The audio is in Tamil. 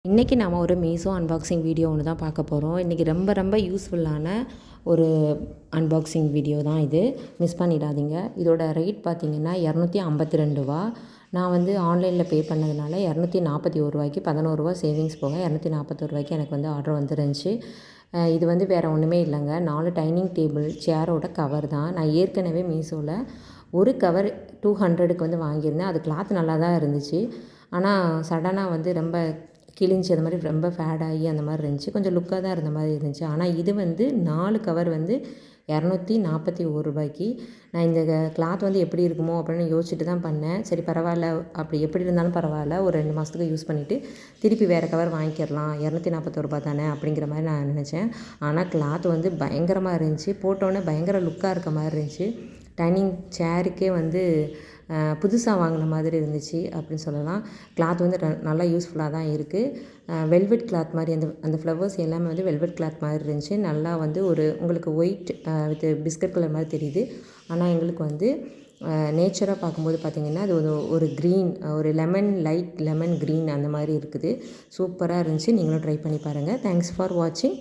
இன்றைக்கி நாம் ஒரு மீஷோ அன்பாக்சிங் வீடியோ ஒன்று தான் பார்க்க போகிறோம். இன்றைக்கி ரொம்ப ரொம்ப யூஸ்ஃபுல்லான ஒரு அன்பாக்சிங் வீடியோ தான் இது. மிஸ் பண்ணிடாதீங்க. இதோட ரேட் பார்த்திங்கன்னா ரூ. 252. நான் வந்து ஆன்லைனில் பே பண்ணதுனால ரூ. 241 ரூ. 11 சேவிங்ஸ் போக ரூ. 241 எனக்கு வந்து ஆர்டர் வந்துருந்துச்சு. இது வந்து வேறு ஒன்றுமே இல்லைங்க. 4 டைனிங் டேபிள் சேரோட கவர் தான். நான் ஏற்கனவே மீஷோவில் ஒரு கவர் 200க்கு வந்து வாங்கியிருந்தேன். அது கிளாத் நல்லா தான் இருந்துச்சு. ஆனால் சடனாக வந்து ரொம்ப கிழிஞ்சி அந்த மாதிரி ரொம்ப ஃபேட் ஆகி அந்த மாதிரி இருந்துச்சு. கொஞ்சம் லுக்காக தான் இருந்த மாதிரி இருந்துச்சு. ஆனால் இது வந்து 4 கவர் வந்து ரூ. 241. நான் இந்த கிளாத் வந்து எப்படி இருக்குமோ அப்படின்னு யோசிச்சுட்டு தான் பண்ணேன். சரி பரவாயில்ல, அப்படி எப்படி இருந்தாலும் பரவாயில்ல, ஒரு 2 மாதத்துக்கு யூஸ் பண்ணிவிட்டு திருப்பி வேறு கவர் வாங்கிக்கிடலாம், ரூ. 241 தானே அப்படிங்கிற மாதிரி நான் நினச்சேன். ஆனால் கிளாத் வந்து பயங்கரமாக இருந்துச்சு. போட்டோன்னே பயங்கர லுக்காக இருக்க மாதிரி இருந்துச்சு. டைனிங் சேருக்கே வந்து புதுசாக வாங்கின மாதிரி இருந்துச்சு அப்படின்னு சொல்லலாம். கிளாத் வந்து நல்லா யூஸ்ஃபுல்லாக தான் இருக்குது. வெல்வெட் கிளாத் மாதிரி அந்த ஃப்ளவர்ஸ் எல்லாமே வந்து வெல்வெட் கிளாத் மாதிரி இருந்துச்சு. நல்லா வந்து ஒரு உங்களுக்கு ஒயிட் வித் பிஸ்கட் கலர் மாதிரி தெரியுது. ஆனால் எங்களுக்கு வந்து நேச்சராக பார்க்கும்போது பார்த்திங்கன்னா அது ஒரு க்ரீன், ஒரு லைட் லெமன் க்ரீன் அந்த மாதிரி இருக்குது. சூப்பராக இருந்துச்சு. நீங்களும் ட்ரை பண்ணி பாருங்கள். தேங்க்ஸ் ஃபார் வாட்சிங்.